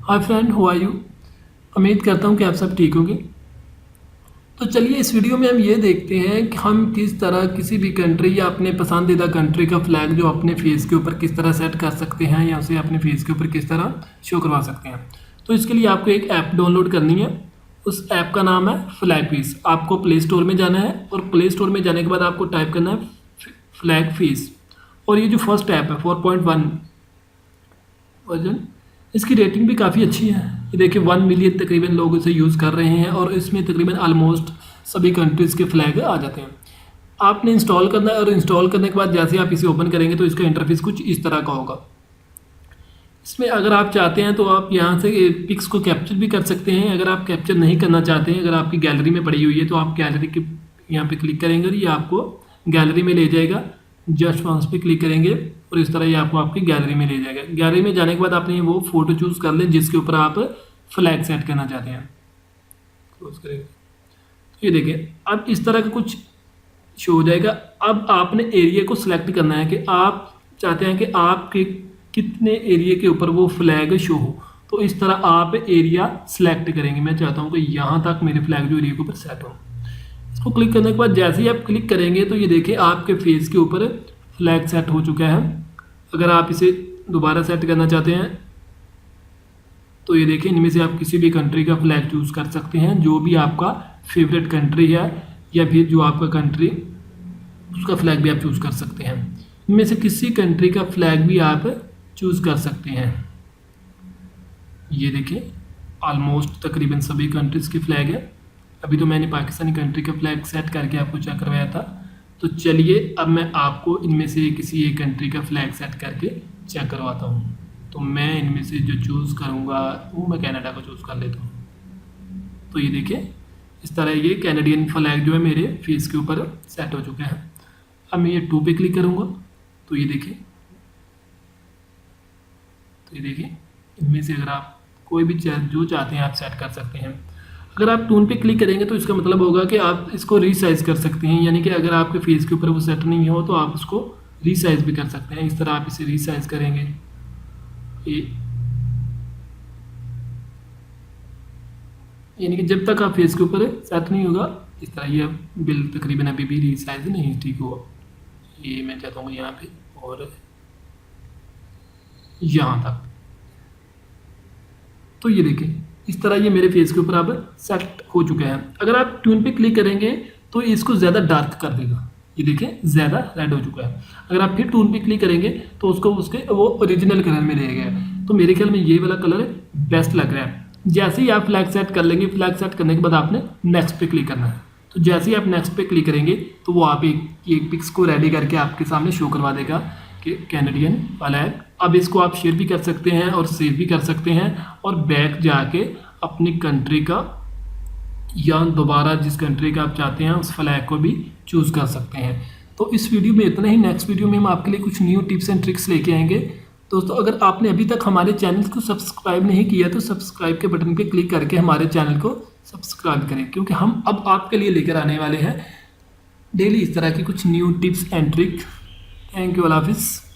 Hi friend, how are you. उम्मीद करता हूँ कि आप सब ठीक होंगे। तो चलिए इस वीडियो में हम ये देखते हैं कि हम किस तरह किसी भी कंट्री या अपने पसंदीदा कंट्री का फ्लैग जो अपने फेस के ऊपर किस तरह सेट कर सकते हैं या उसे अपने फेस के ऊपर किस तरह शो करवा सकते हैं। तो इसके लिए आपको एक ऐप डाउनलोड करनी है। उस ऐप का नाम है फ्लैग फेस। आपको प्ले स्टोर में जाना है और प्ले स्टोर में जाने के बाद आपको टाइप करना है फ्लैग फेस। और ये जो फर्स्ट ऐप है 4.1 वर्जन, इसकी रेटिंग भी काफ़ी अच्छी है। ये देखिए 1 मिलियन तकरीबन लोग इसे यूज़ कर रहे हैं और इसमें तकरीबन आलमोस्ट सभी कंट्रीज़ के फ्लैग आ जाते हैं। आपने इंस्टॉल करना है और इंस्टॉल करने के बाद जैसे आप इसे ओपन करेंगे तो इसका इंटरफेस कुछ इस तरह का होगा। इसमें अगर आप चाहते हैं तो आप यहाँ से पिक्स को कैप्चर भी कर सकते हैं। अगर आप कैप्चर नहीं करना चाहते हैं, अगर आपकी गैलरी में पड़ी हुई है तो आप गैलरी के यहाँ पे क्लिक करेंगे और ये आपको गैलरी में ले जाएगा। जस्ट वंस पे क्लिक करेंगे और इस तरह ये आपको आपकी गैलरी में ले जाएगा। गैलरी में जाने के बाद आपने वो फ़ोटो चूज़ कर लें जिसके ऊपर आप फ्लैग सेट करना चाहते हैं। क्लोज करेंगे तो ये देखिए अब इस तरह का कुछ शो हो जाएगा। अब आपने एरिया को सिलेक्ट करना है कि आप चाहते हैं कि आपके कितने एरिया के ऊपर वो फ्लैग शो हो। तो इस तरह आप एरिया सिलेक्ट करेंगे। मैं चाहता हूँ कि यहाँ तक मेरे फ्लैग जो एरिया के ऊपर सेट हो। इसको क्लिक करने के बाद जैसे ही आप क्लिक करेंगे तो ये देखिए आपके फेस के ऊपर फ्लैग सेट हो चुका है। अगर आप इसे दोबारा सेट करना चाहते हैं तो ये देखिए इनमें से आप किसी भी कंट्री का फ्लैग चूज़ कर सकते हैं, जो भी आपका फेवरेट कंट्री है या फिर जो आपका कंट्री उसका फ्लैग भी आप चूज़ कर सकते हैं। इनमें से किसी कंट्री का फ्लैग भी आप चूज़ कर सकते हैं। ये देखिए ऑलमोस्ट तकरीबन सभी कंट्रीज़ के फ्लैग है। अभी तो मैंने पाकिस्तानी कंट्री का फ्लैग सेट करके आपको चेक करवाया था। तो चलिए अब मैं आपको इनमें से किसी एक कंट्री का फ्लैग सेट करके चेक करवाता हूँ। तो मैं इनमें से जो चूज़ करूँगा वो मैं कनाडा को चूज़ कर लेता हूँ। तो ये देखिए इस तरह ये कैनेडियन फ्लैग जो है मेरे फेस के ऊपर सेट हो चुका है। अब मैं ये 2 पे क्लिक करूँगा तो ये देखिए इनमें से अगर आप कोई भी जो चाहते हैं आप सेट कर सकते हैं। अगर आप टून पे क्लिक करेंगे तो इसका मतलब होगा कि आप इसको रीसाइज कर सकते हैं, यानी कि अगर आपके फेस के ऊपर वो सेट नहीं हो तो आप उसको रीसाइज भी कर सकते हैं। इस तरह आप इसे रीसाइज करेंगे यानी कि जब तक आप फेस के ऊपर सेट नहीं होगा इस तरह ये बिल तकरीबन अभी भी रीसाइज नहीं ठीक हुआ। ये मैं चाहता हूँ यहाँ पे और यहाँ तक। तो ये देखिए इस तरह ये मेरे फेस के ऊपर अब सेट हो चुका है। अगर आप ट्यून पे क्लिक करेंगे तो इसको ज़्यादा डार्क कर देगा। ये देखिए ज़्यादा रेड हो चुका है। अगर आप फिर ट्यून पे क्लिक करेंगे तो उसको उसके वो ओरिजिनल कलर में रहेगा। तो मेरे ख्याल में ये वाला कलर बेस्ट लग रहा है। जैसे ही आप फ्लैग सेट कर लेंगे, फ्लैग सेट करने के बाद आपने नेक्स्ट पे क्लिक करना है। तो जैसे ही आप नेक्स्ट पे क्लिक करेंगे तो वो आप एक पिक्स को रेडी करके आपके सामने शो करवा देगा कि कैनेडियन फ्लैग। अब इसको आप शेयर भी कर सकते हैं और सेव भी कर सकते हैं और बैक जाके अपनी कंट्री का या दोबारा जिस कंट्री का आप चाहते हैं उस फ्लैग को भी चूज़ कर सकते हैं। तो इस वीडियो में इतना ही। नेक्स्ट वीडियो में हम आपके लिए कुछ न्यू टिप्स एंड ट्रिक्स लेके आएंगे। दोस्तों अगर आपने अभी तक हमारे चैनल को सब्सक्राइब नहीं किया तो सब्सक्राइब के बटन पे क्लिक करके हमारे चैनल को सब्सक्राइब करें, क्योंकि हम अब आपके लिए लेकर आने वाले हैं डेली इस तरह की कुछ new tips and trick. Thank you, अल्लाह हाफिज़।